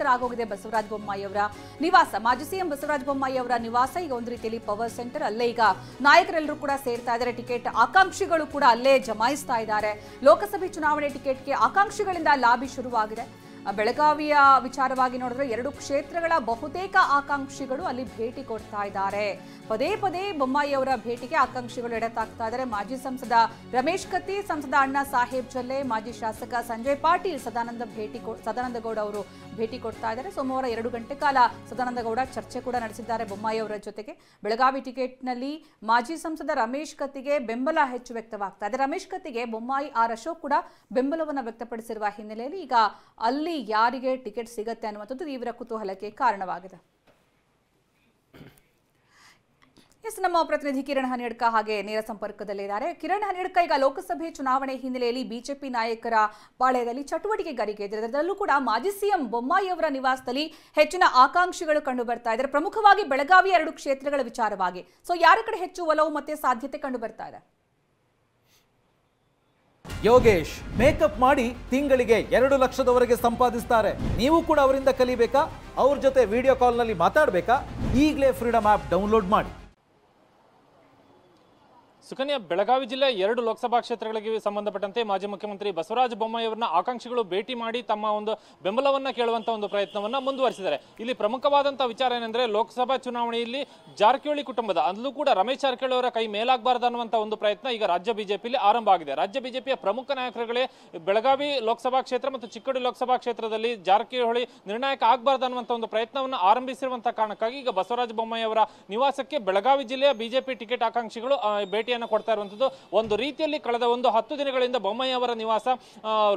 Centre ಆಗೋಗಿದೆ ಬಸವರಾಜ ಬೊಮ್ಮಾಯಿ ಅವರ ನಿವಾಸ. ಮಾಜಿ ಸಿಎಂ ಬಸವರಾಜ ಬೊಮ್ಮಾಯಿ ಅವರ ನಿವಾಸ ಈಗ ಒಂದು ರೀತಿಯಲ್ಲಿ ಪವರ್ ಸೆಂಟರ್. ಅಲ್ಲೇ ಈಗ ನಾಯಕರೆಲ್ಲರೂ ಕೂಡ ಸೇರ್ತಾ ಇದ್ದಾರೆ. ಟಿಕೆಟ್ ಆಕಾಂಕ್ಷಿಗಳು ಕೂಡ ಅಲ್ಲೇ ಜಮಾಯಿಸ್ತಾ ಇದ್ದಾರೆ. ಲೋಕಸಭೆ ಚುನಾವಣೆ ಟಿಕೆಟ್ಗೆ ಆಕಾಂಕ್ಷಿಗಳಿಂದ ಲಾಬಿ ಶುರುವಾಗಿದೆ. ಬೆಳಗಾವಿಯ ವಿಚಾರವಾಗಿ ನೋಡಿದ್ರೆ 2 ಕ್ಷೇತ್ರಗಳ ಬಹುತೇಕ ಆಕಾಂಕ್ಷಿಗಳು ಅಲ್ಲಿ ಭೇಟಿ ಕೊಡ್ತಾ ಇದ್ದಾರೆ. ಪದೇ ಪದೇ ಬೊಮ್ಮಾಯಿ ಅವರ ಭೇಟಿಗೆ ಆಕಾಂಕ್ಷಿಗಳು ಎಡತಾಗ್ತಾ ಇದ್ದಾರೆ. ಮಾಜಿ ಸಂಸದ ರಮೇಶ್ ಕತ್ತಿ, ಸಂಸದ ಅಣ್ಣಾ ಸಾಹೇಬ್ ಜೊಲ್ಲೆ, ಮಾಜಿ ಶಾಸಕ ಸಂಜಯ್ ಪಾಟೀಲ್, ಸದಾನಂದ ಗೌಡ ಅವರು ಭೇಟಿ ಕೊಡ್ತಾ ಇದ್ದಾರೆ. ಸೋಮವಾರ 2 ಗಂಟೆ ಕಾಲ ಸದಾನಂದ ಗೌಡ ಚರ್ಚೆ ಕೂಡ ನಡೆಸಿದ್ದಾರೆ ಬೊಮ್ಮಾಯಿ ಅವರ ಜೊತೆಗೆ. ಬೆಳಗಾವಿ ಟಿಕೆಟ್ನಲ್ಲಿ ಮಾಜಿ ಸಂಸದ ರಮೇಶ್ ಕತ್ತಿಗೆ ಬೆಂಬಲ ಹೆಚ್ಚು ವ್ಯಕ್ತವಾಗ್ತಾ ಇದೆ. ರಮೇಶ್ ಕತ್ತಿಗೆ ಬೊಮ್ಮಾಯಿ ಅಶೋಕ್ ಕೂಡ ಬೆಂಬಲವನ್ನು ವ್ಯಕ್ತಪಡಿಸಿರುವ ಹಿನ್ನೆಲೆಯಲ್ಲಿ ಈಗ ಅಲ್ಲಿ ಯಾರಿಗೆ ಟಿಕೆಟ್ ಸಿಗತ್ತೆ ಅನ್ನುವಂಥದ್ದು ತೀವ್ರ ಕುತೂಹಲಕ್ಕೆ ಕಾರಣವಾಗಿದೆ. ನಮ್ಮ ಪ್ರತಿನಿಧಿ ಕಿರಣ್ ಹನಿಯಡ್ಕ ಹಾಗೆ ನೇರ ಸಂಪರ್ಕದಲ್ಲಿದ್ದಾರೆ. ಕಿರಣ್ ಹನಿಯಡ್ಕ, ಈಗ ಲೋಕಸಭೆ ಚುನಾವಣೆ ಹಿನ್ನೆಲೆಯಲ್ಲಿ ಬಿಜೆಪಿ ನಾಯಕರ ಪಾಳ್ಯದಲ್ಲಿ ಚಟುವಟಿಕೆ ಗರಿಗೆದಿದೆ. ಅದರಲ್ಲೂ ಕೂಡ ಮಾಜಿ ಸಿಎಂ ಬೊಮ್ಮಾಯಿ ಅವರ ನಿವಾಸದಲ್ಲಿ ಹೆಚ್ಚಿನ ಆಕಾಂಕ್ಷಿಗಳು ಕಂಡು ಬರ್ತಾ ಇದ್ದಾರೆ, ಪ್ರಮುಖವಾಗಿ ಬೆಳಗಾವಿ 2 ಕ್ಷೇತ್ರಗಳ ವಿಚಾರವಾಗಿ. ಸೊ ಯಾರ ಕಡೆ ಹೆಚ್ಚು ಒಲವು ಮತ್ತೆ ಸಾಧ್ಯತೆ ಕಂಡು ಬರ್ತಾ ಇದೆ? ಯೋಗೇಶ್ ಮೇಕಪ್ ಮಾಡಿ ತಿಂಗಳಿಗೆ 2 ಲಕ್ಷದವರೆಗೆ ಸಂಪಾದಿಸ್ತಾರೆ. ನೀವು ಕೂಡ ಅವರಿಂದ ಕಲಿಬೇಕಾ? ಅವ್ರ ಜೊತೆ ವಿಡಿಯೋ ಕಾಲ್ನಲ್ಲಿ ಮಾತಾಡಬೇಕಾ? ಈಗಲೇ ಫ್ರೀಡಮ್ ಆಪ್ ಡೌನ್ಲೋಡ್ ಮಾಡಿ. ಸುಕನ್ಯಾ, ಬೆಳಗಾವಿ ಜಿಲ್ಲೆ 2 ಲೋಕಸಭಾ ಕ್ಷೇತ್ರಗಳಿಗೆ ಸಂಬಂಧಪಟ್ಟಂತೆ ಮಾಜಿ ಮುಖ್ಯಮಂತ್ರಿ ಬಸವರಾಜ ಬೊಮ್ಮಾಯಿ ಅವರನ್ನ ಆಕಾಂಕ್ಷಿಗಳು ಭೇಟಿ ಮಾಡಿ ತಮ್ಮ ಒಂದು ಬೆಂಬಲವನ್ನ ಕೇಳುವಂತ ಒಂದು ಪ್ರಯತ್ನವನ್ನ ಮುಂದುವರಿಸಿದ್ದಾರೆ. ಇಲ್ಲಿ ಪ್ರಮುಖವಾದಂತಹ ವಿಚಾರ ಏನಂದ್ರೆ, ಲೋಕಸಭಾ ಚುನಾವಣೆಯಲ್ಲಿ ಜಾರಕಿಹೊಳಿ ಕುಟುಂಬದ, ಅಲ್ಲೂ ಕೂಡ ರಮೇಶ್ ಜಾರಕಿಹೊಳಿ ಅವರ ಕೈ ಮೇಲಾಗಬಾರದು ಅನ್ನುವಂತ ಒಂದು ಪ್ರಯತ್ನ ಈಗ ರಾಜ್ಯ ಬಿಜೆಪಿಯಲ್ಲಿ ಆರಂಭ ಆಗಿದೆ. ರಾಜ್ಯ ಬಿಜೆಪಿಯ ಪ್ರಮುಖ ನಾಯಕರುಗಳೇ ಬೆಳಗಾವಿ ಲೋಕಸಭಾ ಕ್ಷೇತ್ರ ಮತ್ತು ಚಿಕ್ಕೋಡಿ ಲೋಕಸಭಾ ಕ್ಷೇತ್ರದಲ್ಲಿ ಜಾರಕಿಹೊಳಿ ನಿರ್ಣಾಯಕ ಆಗಬಾರದು ಅನ್ನುವಂತ ಒಂದು ಪ್ರಯತ್ನವನ್ನು ಆರಂಭಿಸಿರುವಂತಹ ಕಾರಣಕ್ಕಾಗಿ ಈಗ ಬಸವರಾಜ ಬೊಮ್ಮಾಯಿ ಅವರ ನಿವಾಸಕ್ಕೆ ಬೆಳಗಾವಿ ಜಿಲ್ಲೆಯ ಬಿಜೆಪಿ ಟಿಕೆಟ್ ಆಕಾಂಕ್ಷಿಗಳು ಭೇಟಿ ಕೊಡ್ತಾ ಇರುವಂತದ್ದು. ಒಂದು ರೀತಿಯಲ್ಲಿ ಕಳೆದ 10 ದಿನಗಳಿಂದ ಬೊಮ್ಮಾಯಿ ಅವರ ನಿವಾಸ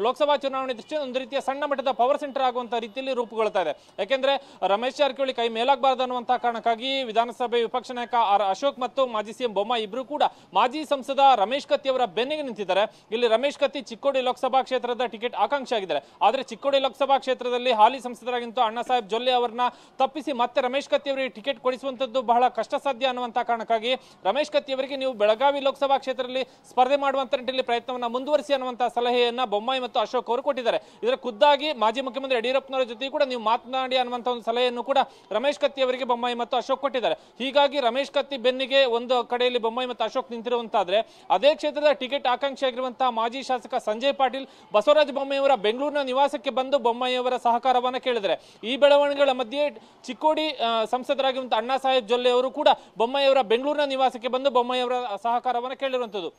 ಲೋಕಸಭಾ ಚುನಾವಣೆ ದೃಷ್ಟಿಯಿಂದ ಒಂದು ರೀತಿಯ ಸಣ್ಣ ಮಟ್ಟದ ಪವರ್ ಸೆಂಟರ್ ಆಗುವಂತಹ ರೀತಿಯಲ್ಲಿ ರೂಪುಗೊಳ್ತಾ ಇದೆ. ಯಾಕೆಂದ್ರೆ ರಮೇಶ್ ಜಾರಕಿಹೊಳಿ ಕೈ ಮೇಲಾಗಬಾರದು ಅನ್ನುವಂತಹ ಕಾರಣಕ್ಕಾಗಿ ವಿಧಾನಸಭೆ ವಿಪಕ್ಷ ನಾಯಕ ಅಶೋಕ್ ಮತ್ತು ಮಾಜಿ ಸಿಎಂ ಬೊಮ್ಮಾಯಿ ಇಬ್ಬರು ಕೂಡ ಮಾಜಿ ಸಂಸದ ರಮೇಶ್ ಕತ್ತಿ ಅವರ ಬೆನ್ನಿಗೆ ನಿಂತಿದ್ದಾರೆ. ಇಲ್ಲಿ ರಮೇಶ್ ಕತ್ತಿ ಚಿಕ್ಕೋಡಿ ಲೋಕಸಭಾ ಕ್ಷೇತ್ರದ ಟಿಕೆಟ್ ಆಕಾಂಕ್ಷಿ ಆಗಿದ್ದಾರೆ. ಆದ್ರೆ ಚಿಕ್ಕೋಡಿ ಲೋಕಸಭಾ ಕ್ಷೇತ್ರದಲ್ಲಿ ಹಾಲಿ ಸಂಸದರಾಗಿಂತ ಅಣ್ಣಾ ಸಾಹೇಬ್ ಜೊಲ್ಲೆ ಅವರನ್ನ ತಪ್ಪಿಸಿ ಮತ್ತೆ ರಮೇಶ್ ಕತ್ತಿ ಅವರಿಗೆ ಟಿಕೆಟ್ ಕೊಡಿಸುವಂತದ್ದು ಬಹಳ ಕಷ್ಟ ಸಾಧ್ಯ ಅನ್ನುವಂತಹ ಕಾರಣಕ್ಕಾಗಿ ರಮೇಶ್ ಕತ್ತಿ ಅವರಿಗೆ ನೀವು ಬೆಳಗಾವಿ ಲೋಕಸಭಾ ಕ್ಷೇತ್ರದಲ್ಲಿ ಸ್ಪರ್ಧೆ ಮಾಡುವಂತ ನಿಟ್ಟಿನಲ್ಲಿ ಪ್ರಯತ್ನವನ್ನ ಮುಂದುವರಿಸಿ ಅನ್ನುವಂತಹ ಸಲಹೆಯನ್ನ ಬೊಮ್ಮಾಯಿ ಮತ್ತು ಅಶೋಕ್ ಅವರು ಕೊಟ್ಟಿದ್ದಾರೆ. ಇದರ ಖುದ್ದಾಗಿ ಮಾಜಿ ಮುಖ್ಯಮಂತ್ರಿ ಯಡಿಯೂರಪ್ಪನವರ ಜೊತೆ ಕೂಡ ನೀವು ಮಾತನಾಡಿ ಅನ್ನುವಂತ ಒಂದು ಸಲಹೆಯನ್ನು ಕೂಡ ರಮೇಶ್ ಕತ್ತಿ ಅವರಿಗೆ ಬೊಮ್ಮಾಯಿ ಮತ್ತು ಅಶೋಕ್ ಕೊಟ್ಟಿದ್ದಾರೆ. ಹೀಗಾಗಿ ರಮೇಶ್ ಕತ್ತಿ ಬೆನ್ನಿಗೆ ಒಂದು ಕಡೆಯಲ್ಲಿ ಬೊಮ್ಮಾಯಿ ಮತ್ತು ಅಶೋಕ್ ನಿಂತಿರುವಂತಾದ್ರೆ, ಅದೇ ಕ್ಷೇತ್ರದ ಟಿಕೆಟ್ ಆಕಾಂಕ್ಷಿ ಆಗಿರುವಂತಹ ಮಾಜಿ ಶಾಸಕ ಸಂಜಯ್ ಪಾಟೀಲ್ ಬಸವರಾಜ ಬೊಮ್ಮಾಯಿ ಅವರ ಬೆಂಗಳೂರಿನ ನಿವಾಸಕ್ಕೆ ಬಂದು ಬೊಮ್ಮಾಯಿ ಅವರ ಸಹಕಾರವನ್ನ ಕೇಳಿದರೆ, ಈ ಬೆಳವಣಿಗೆಗಳ ಮಧ್ಯೆ ಚಿಕ್ಕೋಡಿ ಸಂಸದರಾಗಿರುವಂತಹ ಅಣ್ಣಾ ಸಾಹೇಬ್ ಜೊಲ್ಲೆ ಅವರು ಕೂಡ ಬೊಮ್ಮಾಯಿ ಅವರ ಬೆಂಗಳೂರಿನ ನಿವಾಸಕ್ಕೆ ಬಂದು ಬೊಮ್ಮಾಯಿ ಅವರ ಸಹಕಾರವನ್ನು ಕೇಳಿರುವಂತದ್ದು.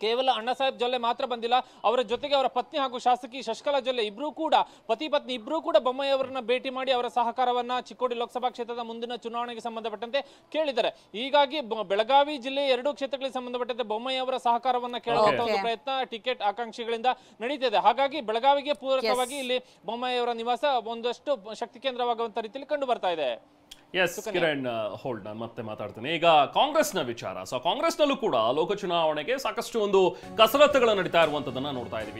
ಕೇವಲ ಅಣ್ಣಾ ಸಾಹೇಬ್ ಜೊಲ್ಲೆ ಮಾತ್ರ ಬಂದಿಲ್ಲ, ಅವರ ಜೊತೆಗೆ ಅವರ ಪತ್ನಿ ಹಾಗೂ ಶಾಸಕಿ ಶಶಿಕಲಾ ಜೊಲ್ಲೆ ಇಬ್ರು ಕೂಡ, ಪತಿ ಪತ್ನಿ ಇಬ್ರು ಕೂಡ ಬೊಮ್ಮಾಯಿ ಅವರನ್ನ ಭೇಟಿ ಮಾಡಿ ಅವರ ಸಹಕಾರವನ್ನ ಚಿಕ್ಕೋಡಿ ಲೋಕಸಭಾ ಕ್ಷೇತ್ರದ ಮುಂದಿನ ಚುನಾವಣೆಗೆ ಸಂಬಂಧಪಟ್ಟಂತೆ ಕೇಳಿದ್ದಾರೆ. ಹೀಗಾಗಿ ಬೆಳಗಾವಿ ಜಿಲ್ಲೆ 2 ಕ್ಷೇತ್ರಗಳಿಗೆ ಸಂಬಂಧಪಟ್ಟಂತೆ ಬೊಮ್ಮಾಯಿ ಅವರ ಸಹಕಾರವನ್ನ ಕೇಳುವಂತ ಒಂದು ಪ್ರಯತ್ನ ಟಿಕೆಟ್ ಆಕಾಂಕ್ಷಿಗಳಿಂದ ನಡೀತಿದೆ. ಹಾಗಾಗಿ ಬೆಳಗಾವಿಗೆ ಪೂರಕವಾಗಿ ಇಲ್ಲಿ ಬೊಮ್ಮಾಯಿ ಅವರ ನಿವಾಸ ಒಂದಷ್ಟು ಶಕ್ತಿ ಕೇಂದ್ರವಾಗುವಂತ ರೀತಿಯಲ್ಲಿ ಕಂಡು ಬರ್ತಾ ಇದೆ. ಎಸ್ ಕಿರಣ್, ಹೋಲ್ಡ್, ನಾನು ಮತ್ತೆ ಮಾತಾಡ್ತೀನಿ. ಈಗ ಕಾಂಗ್ರೆಸ್ನ ವಿಚಾರ. ಸೊ ಕಾಂಗ್ರೆಸ್ನಲ್ಲೂ ಕೂಡ ಲೋಕ ಚುನಾವಣೆಗೆ ಸಾಕಷ್ಟು ಒಂದು ಕಸರತ್ತುಗಳು ನಡೀತಾ ಇರುವಂತದನ್ನ ನೋಡ್ತಾ ಇದೀವಿ.